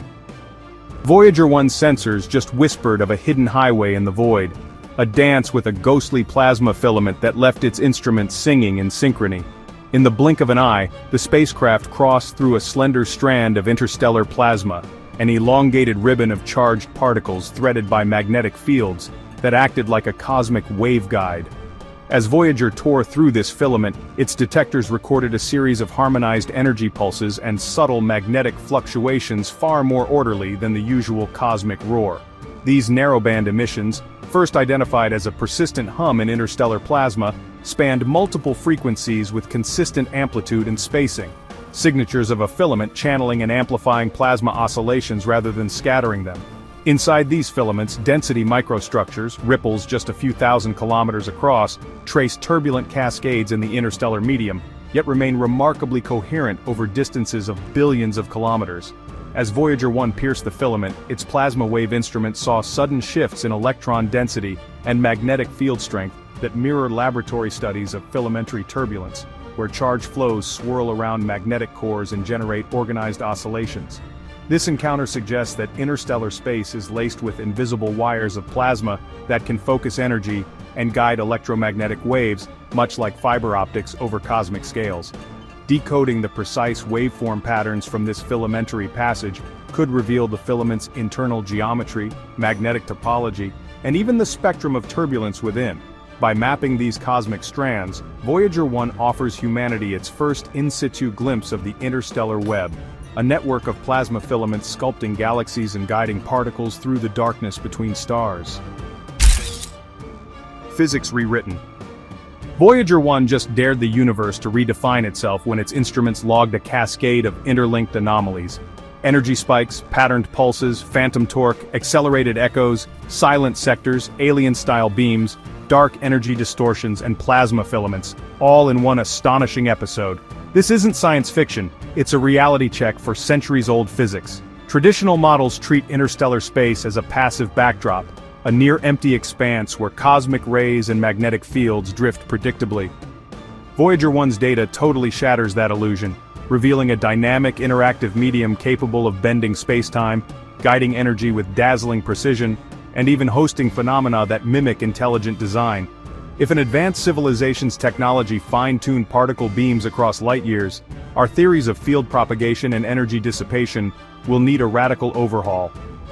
Voyager 1's sensors just whispered of a hidden highway in the void, a dance with a ghostly plasma filament that left its instruments singing in synchrony. In the blink of an eye, the spacecraft crossed through a slender strand of interstellar plasma, an elongated ribbon of charged particles threaded by magnetic fields that acted like a cosmic waveguide. As Voyager tore through this filament, its detectors recorded a series of harmonized energy pulses and subtle magnetic fluctuations far more orderly than the usual cosmic roar. These narrowband emissions, first identified as a persistent hum in interstellar plasma, spanned multiple frequencies with consistent amplitude and spacing, signatures of a filament channeling and amplifying plasma oscillations rather than scattering them. Inside these filaments, density microstructures, ripples just a few thousand kilometers across, trace turbulent cascades in the interstellar medium, yet remain remarkably coherent over distances of billions of kilometers. As Voyager 1 pierced the filament, its plasma wave instrument saw sudden shifts in electron density and magnetic field strength that mirror laboratory studies of filamentary turbulence, where charged flows swirl around magnetic cores and generate organized oscillations. This encounter suggests that interstellar space is laced with invisible wires of plasma that can focus energy and guide electromagnetic waves, much like fiber optics over cosmic scales. Decoding the precise waveform patterns from this filamentary passage could reveal the filament's internal geometry, magnetic topology, and even the spectrum of turbulence within. By mapping these cosmic strands, Voyager 1 offers humanity its first in-situ glimpse of the interstellar web, a network of plasma filaments sculpting galaxies and guiding particles through the darkness between stars. Physics rewritten. Voyager 1 just dared the universe to redefine itself when its instruments logged a cascade of interlinked anomalies. Energy spikes, patterned pulses, phantom torque, accelerated echoes, silent sectors, alien-style beams, dark energy distortions, and plasma filaments, all in one astonishing episode. This isn't science fiction, it's a reality check for centuries-old physics. Traditional models treat interstellar space as a passive backdrop, a near-empty expanse where cosmic rays and magnetic fields drift predictably. Voyager 1's data totally shatters that illusion, revealing a dynamic, interactive medium capable of bending space-time, guiding energy with dazzling precision, and even hosting phenomena that mimic intelligent design. If an advanced civilization's technology fine-tuned particle beams across light years, our theories of field propagation and energy dissipation will need a radical overhaul.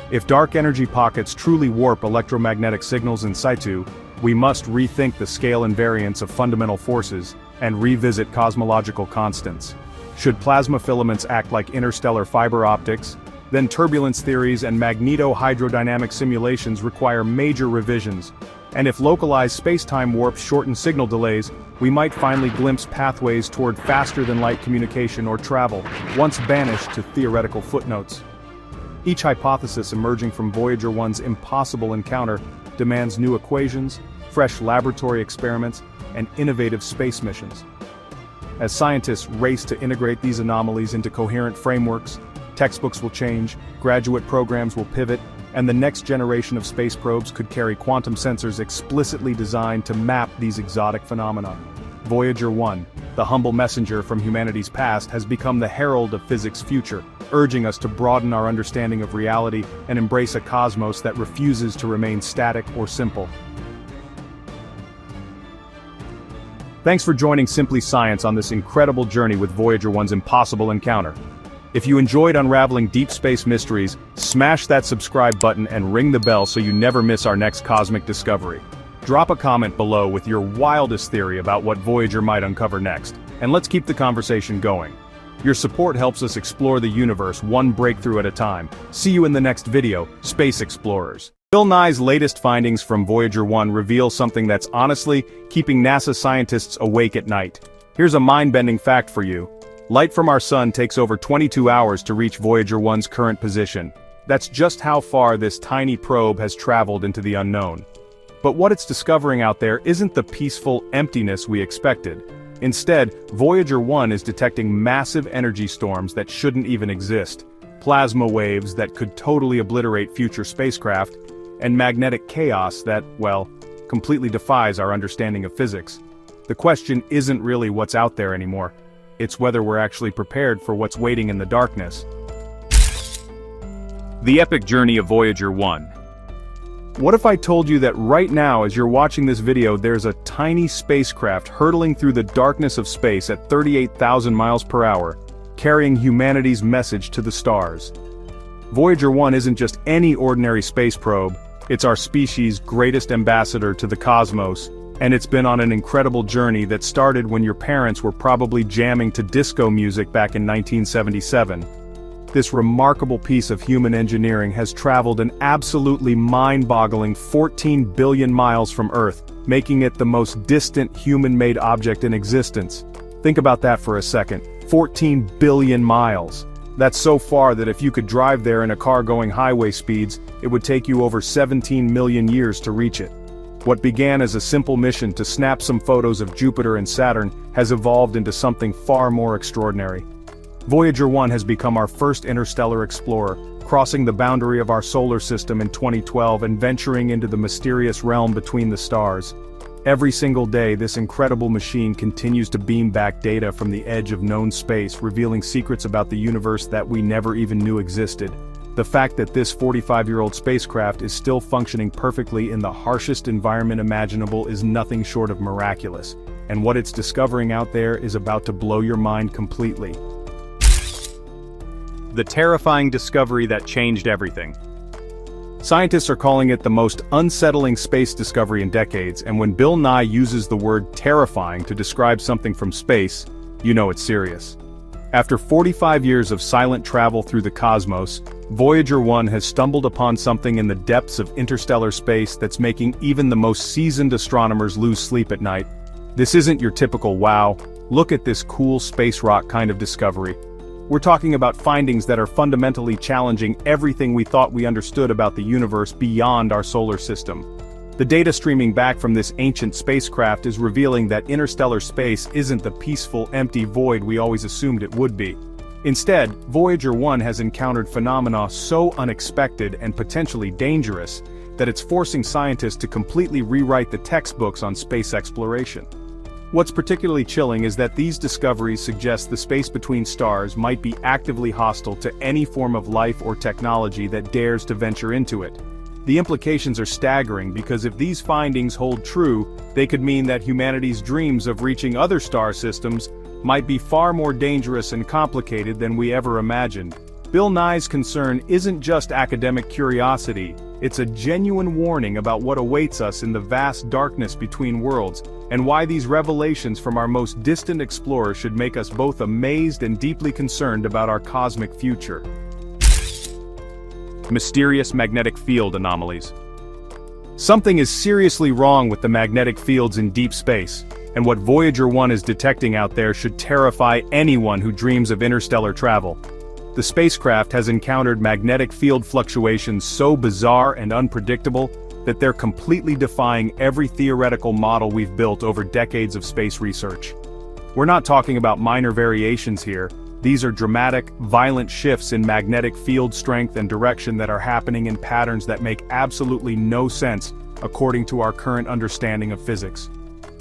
If dark energy pockets truly warp electromagnetic signals in situ, we must rethink the scale invariance of fundamental forces and revisit cosmological constants. Should plasma filaments act like interstellar fiber optics, then turbulence theories and magneto-hydrodynamic simulations require major revisions. And if localized space-time warps shorten signal delays, we might finally glimpse pathways toward faster-than-light communication or travel, once banished to theoretical footnotes. Each hypothesis emerging from Voyager 1's impossible encounter demands new equations, fresh laboratory experiments, and innovative space missions. As scientists race to integrate these anomalies into coherent frameworks, textbooks will change, graduate programs will pivot, and the next generation of space probes could carry quantum sensors explicitly designed to map these exotic phenomena. Voyager 1, the humble messenger from humanity's past, has become the herald of physics' future, urging us to broaden our understanding of reality and embrace a cosmos that refuses to remain static or simple. Thanks for joining Simply Science on this incredible journey with Voyager 1's impossible encounter. If you enjoyed unraveling deep space mysteries, smash that subscribe button and ring the bell so you never miss our next cosmic discovery. Drop a comment below with your wildest theory about what Voyager might uncover next, and let's keep the conversation going. Your support helps us explore the universe one breakthrough at a time. See you in the next video, Space Explorers. Bill Nye's latest findings from Voyager 1 reveal something that's honestly keeping NASA scientists awake at night. Here's a mind-bending fact for you. Light from our sun takes over 22 hours to reach Voyager 1's current position. That's just how far this tiny probe has traveled into the unknown. But what it's discovering out there isn't the peaceful emptiness we expected. Instead, Voyager 1 is detecting massive energy storms that shouldn't even exist, plasma waves that could totally obliterate future spacecraft, and magnetic chaos that, well, completely defies our understanding of physics. The question isn't really what's out there anymore. It's whether we're actually prepared for what's waiting in the darkness. The epic journey of Voyager 1. What if I told you that right now as you're watching this video there's a tiny spacecraft hurtling through the darkness of space at 38,000 miles per hour, carrying humanity's message to the stars? Voyager 1 isn't just any ordinary space probe, it's our species' greatest ambassador to the cosmos, and it's been on an incredible journey that started when your parents were probably jamming to disco music back in 1977. This remarkable piece of human engineering has traveled an absolutely mind-boggling 14 billion miles from Earth, making it the most distant human-made object in existence. Think about that for a second. 14 billion miles. That's so far that if you could drive there in a car going highway speeds, it would take you over 17 million years to reach it. What began as a simple mission to snap some photos of Jupiter and Saturn has evolved into something far more extraordinary. Voyager 1 has become our first interstellar explorer, crossing the boundary of our solar system in 2012 and venturing into the mysterious realm between the stars. Every single day, this incredible machine continues to beam back data from the edge of known space, revealing secrets about the universe that we never even knew existed. The fact that this 45-year-old spacecraft is still functioning perfectly in the harshest environment imaginable is nothing short of miraculous, and what it's discovering out there is about to blow your mind completely. The terrifying discovery that changed everything. Scientists are calling it the most unsettling space discovery in decades, and when Bill Nye uses the word terrifying to describe something from space, you know it's serious. After 45 years of silent travel through the cosmos, Voyager 1 has stumbled upon something in the depths of interstellar space that's making even the most seasoned astronomers lose sleep at night. This isn't your typical wow, look at this cool space rock kind of discovery. We're talking about findings that are fundamentally challenging everything we thought we understood about the universe beyond our solar system. The data streaming back from this ancient spacecraft is revealing that interstellar space isn't the peaceful, empty void we always assumed it would be. Instead, Voyager 1 has encountered phenomena so unexpected and potentially dangerous that it's forcing scientists to completely rewrite the textbooks on space exploration. What's particularly chilling is that these discoveries suggest the space between stars might be actively hostile to any form of life or technology that dares to venture into it. The implications are staggering because if these findings hold true, they could mean that humanity's dreams of reaching other star systems might be far more dangerous and complicated than we ever imagined. Bill Nye's concern isn't just academic curiosity, it's a genuine warning about what awaits us in the vast darkness between worlds, and why these revelations from our most distant explorers should make us both amazed and deeply concerned about our cosmic future. Mysterious magnetic field anomalies. Something is seriously wrong with the magnetic fields in deep space, and what Voyager 1 is detecting out there should terrify anyone who dreams of interstellar travel. The spacecraft has encountered magnetic field fluctuations so bizarre and unpredictable that they're completely defying every theoretical model we've built over decades of space research. We're not talking about minor variations here. These are dramatic, violent shifts in magnetic field strength and direction that are happening in patterns that make absolutely no sense according to our current understanding of physics.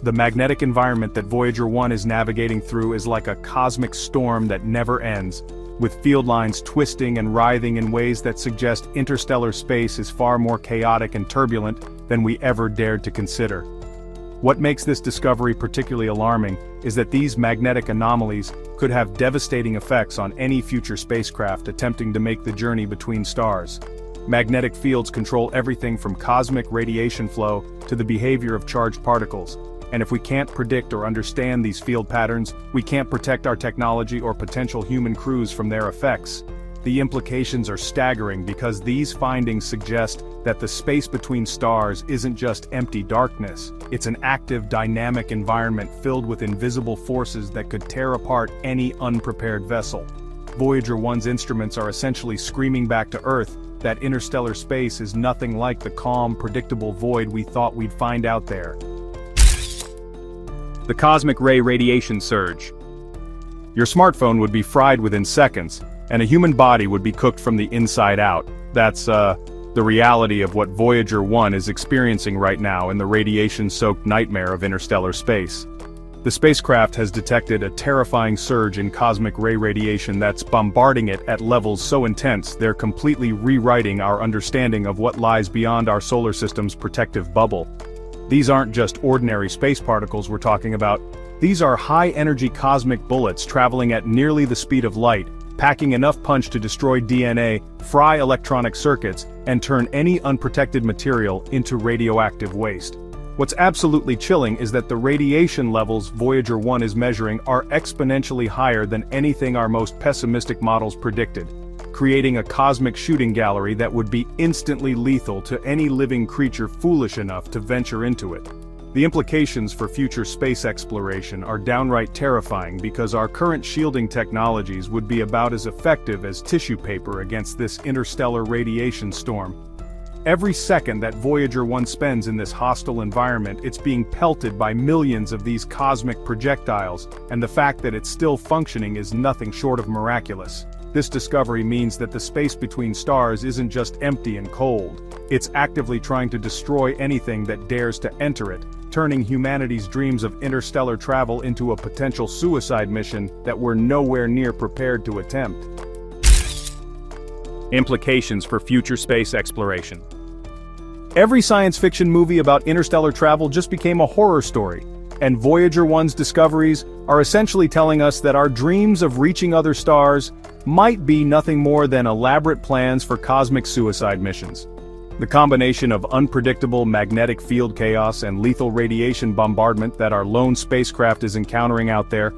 The magnetic environment that Voyager 1 is navigating through is like a cosmic storm that never ends, with field lines twisting and writhing in ways that suggest interstellar space is far more chaotic and turbulent than we ever dared to consider. What makes this discovery particularly alarming is that these magnetic anomalies could have devastating effects on any future spacecraft attempting to make the journey between stars. Magnetic fields control everything from cosmic radiation flow to the behavior of charged particles, and if we can't predict or understand these field patterns, we can't protect our technology or potential human crews from their effects. The implications are staggering because these findings suggest that the space between stars isn't just empty darkness, it's an active, dynamic environment filled with invisible forces that could tear apart any unprepared vessel. Voyager 1's instruments are essentially screaming back to Earth that interstellar space is nothing like the calm, predictable void we thought we'd find out there. The cosmic ray radiation surge. Your smartphone would be fried within seconds, and a human body would be cooked from the inside out. That's, the reality of what Voyager 1 is experiencing right now in the radiation-soaked nightmare of interstellar space. The spacecraft has detected a terrifying surge in cosmic ray radiation that's bombarding it at levels so intense they're completely rewriting our understanding of what lies beyond our solar system's protective bubble. These aren't just ordinary space particles we're talking about. These are high-energy cosmic bullets traveling at nearly the speed of light, packing enough punch to destroy DNA, fry electronic circuits, and turn any unprotected material into radioactive waste. What's absolutely chilling is that the radiation levels Voyager 1 is measuring are exponentially higher than anything our most pessimistic models predicted, creating a cosmic shooting gallery that would be instantly lethal to any living creature foolish enough to venture into it. The implications for future space exploration are downright terrifying because our current shielding technologies would be about as effective as tissue paper against this interstellar radiation storm. Every second that Voyager 1 spends in this hostile environment, it's being pelted by millions of these cosmic projectiles, and the fact that it's still functioning is nothing short of miraculous. This discovery means that the space between stars isn't just empty and cold. It's actively trying to destroy anything that dares to enter it, turning humanity's dreams of interstellar travel into a potential suicide mission that we're nowhere near prepared to attempt. Implications for future space exploration. Every science fiction movie about interstellar travel just became a horror story, and Voyager 1's discoveries are essentially telling us that our dreams of reaching other stars might be nothing more than elaborate plans for cosmic suicide missions. The combination of unpredictable magnetic field chaos and lethal radiation bombardment that our lone spacecraft is encountering out there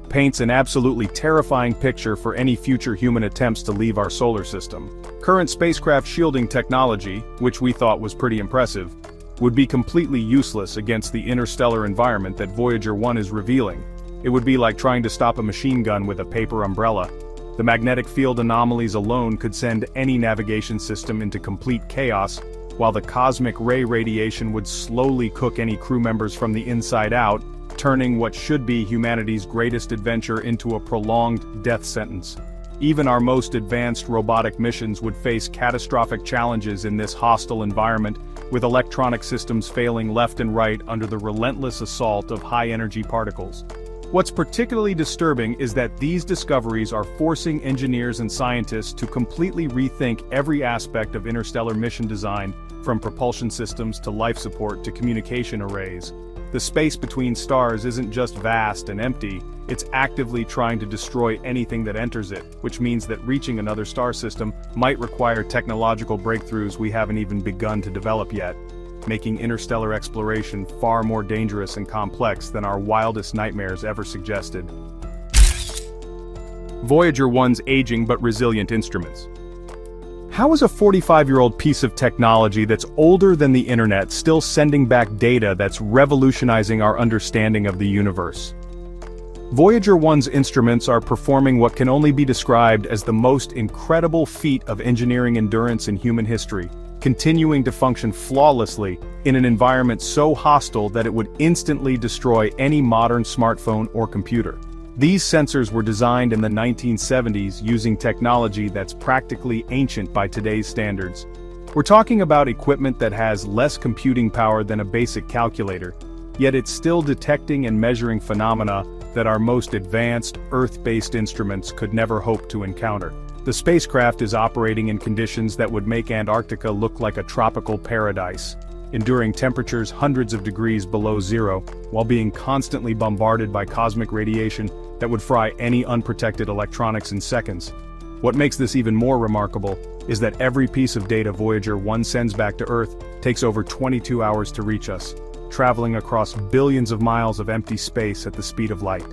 paints an absolutely terrifying picture for any future human attempts to leave our solar system. Current spacecraft shielding technology, which we thought was pretty impressive, would be completely useless against the interstellar environment that Voyager 1 is revealing. It would be like trying to stop a machine gun with a paper umbrella. The magnetic field anomalies alone could send any navigation system into complete chaos, while the cosmic ray radiation would slowly cook any crew members from the inside out, turning what should be humanity's greatest adventure into a prolonged death sentence. Even our most advanced robotic missions would face catastrophic challenges in this hostile environment, with electronic systems failing left and right under the relentless assault of high-energy particles. What's particularly disturbing is that these discoveries are forcing engineers and scientists to completely rethink every aspect of interstellar mission design, from propulsion systems to life support to communication arrays. The space between stars isn't just vast and empty, it's actively trying to destroy anything that enters it, which means that reaching another star system might require technological breakthroughs we haven't even begun to develop yet, making interstellar exploration far more dangerous and complex than our wildest nightmares ever suggested. Voyager 1's aging but resilient instruments. How is a 45-year-old piece of technology that's older than the internet still sending back data that's revolutionizing our understanding of the universe? Voyager 1's instruments are performing what can only be described as the most incredible feat of engineering endurance in human history, continuing to function flawlessly in an environment so hostile that it would instantly destroy any modern smartphone or computer. These sensors were designed in the 1970s using technology that's practically ancient by today's standards. We're talking about equipment that has less computing power than a basic calculator, yet it's still detecting and measuring phenomena that our most advanced, Earth-based instruments could never hope to encounter. The spacecraft is operating in conditions that would make Antarctica look like a tropical paradise, enduring temperatures hundreds of degrees below zero, while being constantly bombarded by cosmic radiation that would fry any unprotected electronics in seconds. What makes this even more remarkable is that every piece of data Voyager 1 sends back to Earth takes over 22 hours to reach us, traveling across billions of miles of empty space at the speed of light.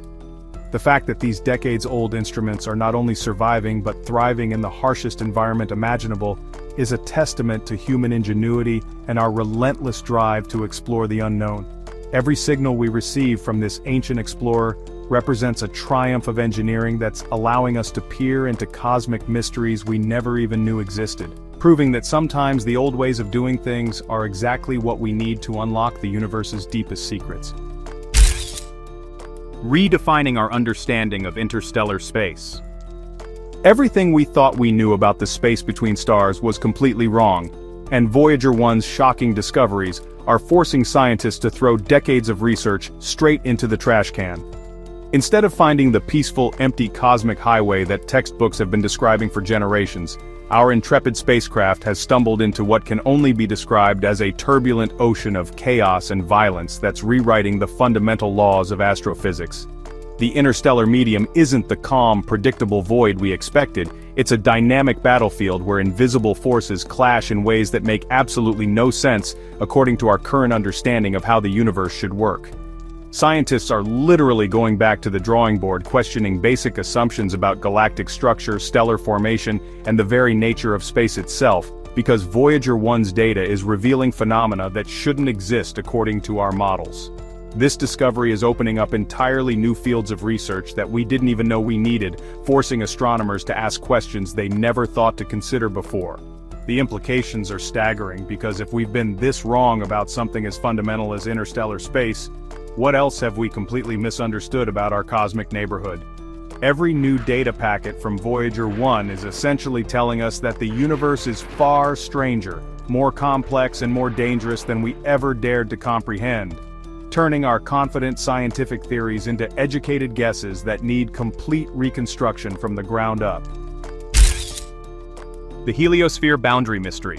The fact that these decades-old instruments are not only surviving but thriving in the harshest environment imaginable is a testament to human ingenuity and our relentless drive to explore the unknown. Every signal we receive from this ancient explorer represents a triumph of engineering that's allowing us to peer into cosmic mysteries we never even knew existed, proving that sometimes the old ways of doing things are exactly what we need to unlock the universe's deepest secrets. Redefining our understanding of interstellar space. Everything we thought we knew about the space between stars was completely wrong, and Voyager 1's shocking discoveries are forcing scientists to throw decades of research straight into the trash can. Instead of finding the peaceful, empty cosmic highway that textbooks have been describing for generations, our intrepid spacecraft has stumbled into what can only be described as a turbulent ocean of chaos and violence that's rewriting the fundamental laws of astrophysics. The interstellar medium isn't the calm, predictable void we expected, it's a dynamic battlefield where invisible forces clash in ways that make absolutely no sense according to our current understanding of how the universe should work. Scientists are literally going back to the drawing board, questioning basic assumptions about galactic structure, stellar formation, and the very nature of space itself, because Voyager 1's data is revealing phenomena that shouldn't exist according to our models. This discovery is opening up entirely new fields of research that we didn't even know we needed, forcing astronomers to ask questions they never thought to consider before. The implications are staggering, because if we've been this wrong about something as fundamental as interstellar space, what else have we completely misunderstood about our cosmic neighborhood? Every new data packet from Voyager 1 is essentially telling us that the universe is far stranger, more complex and more dangerous than we ever dared to comprehend, turning our confident scientific theories into educated guesses that need complete reconstruction from the ground up. The heliosphere boundary mystery.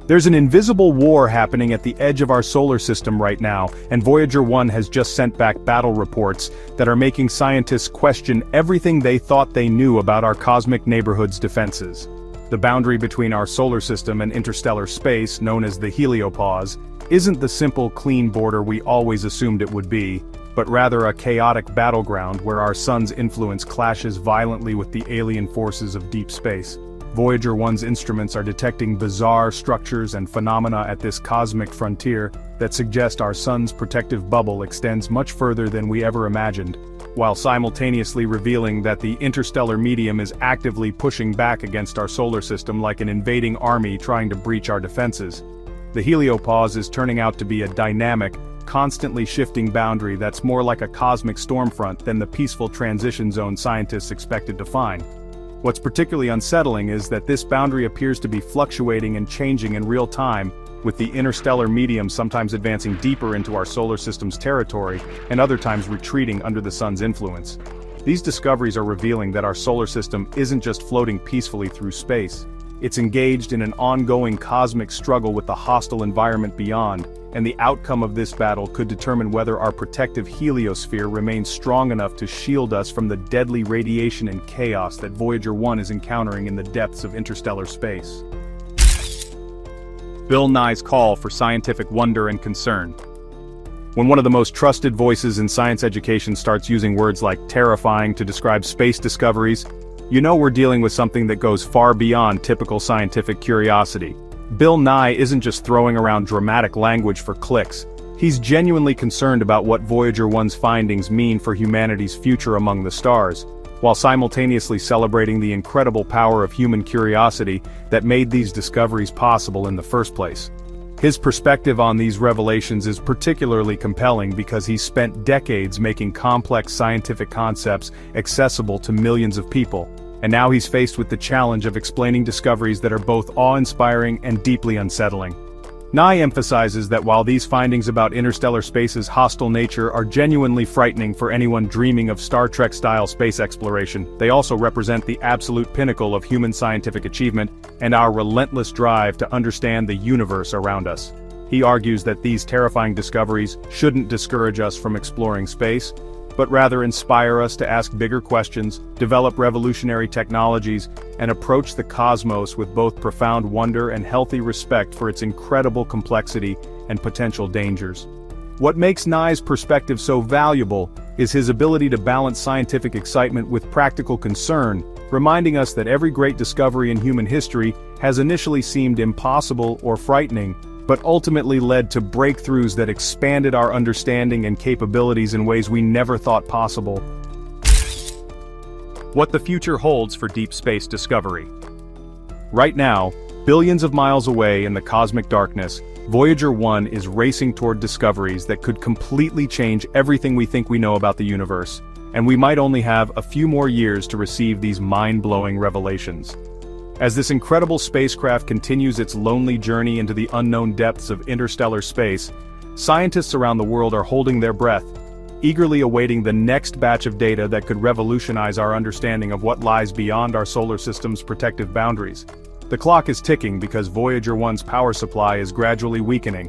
There's an invisible war happening at the edge of our solar system right now, and Voyager 1 has just sent back battle reports that are making scientists question everything they thought they knew about our cosmic neighborhood's defenses. The boundary between our solar system and interstellar space, known as the heliopause, isn't the simple, clean border we always assumed it would be, but rather a chaotic battleground where our sun's influence clashes violently with the alien forces of deep space. Voyager 1's instruments are detecting bizarre structures and phenomena at this cosmic frontier that suggest our sun's protective bubble extends much further than we ever imagined, while simultaneously revealing that the interstellar medium is actively pushing back against our solar system like an invading army trying to breach our defenses. The heliopause is turning out to be a dynamic, constantly shifting boundary that's more like a cosmic stormfront than the peaceful transition zone scientists expected to find. What's particularly unsettling is that this boundary appears to be fluctuating and changing in real time, with the interstellar medium sometimes advancing deeper into our solar system's territory, and other times retreating under the sun's influence. These discoveries are revealing that our solar system isn't just floating peacefully through space. It's engaged in an ongoing cosmic struggle with the hostile environment beyond, and the outcome of this battle could determine whether our protective heliosphere remains strong enough to shield us from the deadly radiation and chaos that Voyager 1 is encountering in the depths of interstellar space. Bill Nye's call for scientific wonder and concern. When one of the most trusted voices in science education starts using words like terrifying to describe space discoveries, you know we're dealing with something that goes far beyond typical scientific curiosity. Bill Nye isn't just throwing around dramatic language for clicks. He's genuinely concerned about what Voyager 1's findings mean for humanity's future among the stars, while simultaneously celebrating the incredible power of human curiosity that made these discoveries possible in the first place. His perspective on these revelations is particularly compelling because he's spent decades making complex scientific concepts accessible to millions of people, and now he's faced with the challenge of explaining discoveries that are both awe-inspiring and deeply unsettling. Nye emphasizes that while these findings about interstellar space's hostile nature are genuinely frightening for anyone dreaming of Star Trek-style space exploration, they also represent the absolute pinnacle of human scientific achievement and our relentless drive to understand the universe around us. He argues that these terrifying discoveries shouldn't discourage us from exploring space, but rather inspire us to ask bigger questions, develop revolutionary technologies, and approach the cosmos with both profound wonder and healthy respect for its incredible complexity and potential dangers. What makes Nye's perspective so valuable is his ability to balance scientific excitement with practical concern, reminding us that every great discovery in human history has initially seemed impossible or frightening, but ultimately led to breakthroughs that expanded our understanding and capabilities in ways we never thought possible. What the future holds for deep space discovery. Right now, billions of miles away in the cosmic darkness, Voyager 1 is racing toward discoveries that could completely change everything we think we know about the universe, and we might only have a few more years to receive these mind-blowing revelations. As this incredible spacecraft continues its lonely journey into the unknown depths of interstellar space, scientists around the world are holding their breath, eagerly awaiting the next batch of data that could revolutionize our understanding of what lies beyond our solar system's protective boundaries. The clock is ticking because Voyager 1's power supply is gradually weakening,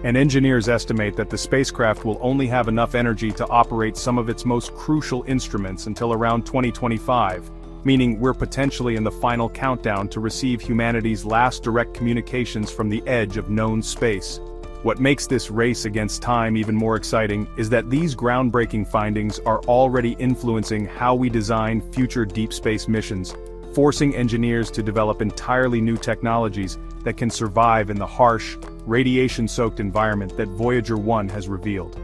and engineers estimate that the spacecraft will only have enough energy to operate some of its most crucial instruments until around 2025, meaning we're potentially in the final countdown to receive humanity's last direct communications from the edge of known space. What makes this race against time even more exciting is that these groundbreaking findings are already influencing how we design future deep space missions, forcing engineers to develop entirely new technologies that can survive in the harsh, radiation-soaked environment that Voyager 1 has revealed.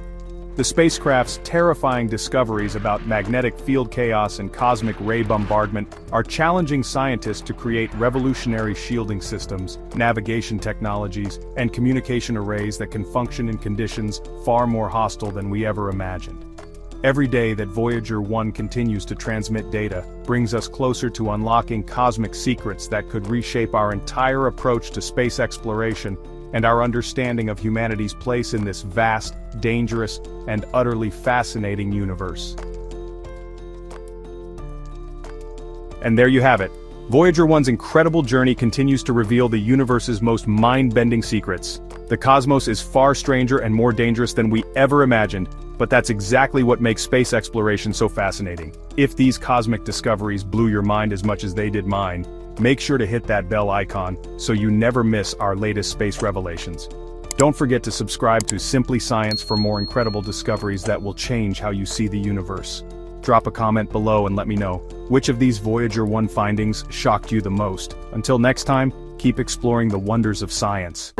The spacecraft's terrifying discoveries about magnetic field chaos and cosmic ray bombardment are challenging scientists to create revolutionary shielding systems, navigation technologies, and communication arrays that can function in conditions far more hostile than we ever imagined. Every day that Voyager 1 continues to transmit data brings us closer to unlocking cosmic secrets that could reshape our entire approach to space exploration and our understanding of humanity's place in this vast, dangerous, and utterly fascinating universe. And there you have it. Voyager 1's incredible journey continues to reveal the universe's most mind-bending secrets. The cosmos is far stranger and more dangerous than we ever imagined, but that's exactly what makes space exploration so fascinating. If these cosmic discoveries blew your mind as much as they did mine, make sure to hit that bell icon so you never miss our latest space revelations. Don't forget to subscribe to Simply Science for more incredible discoveries that will change how you see the universe. Drop a comment below and let me know which of these Voyager 1 findings shocked you the most. Until next time, keep exploring the wonders of science.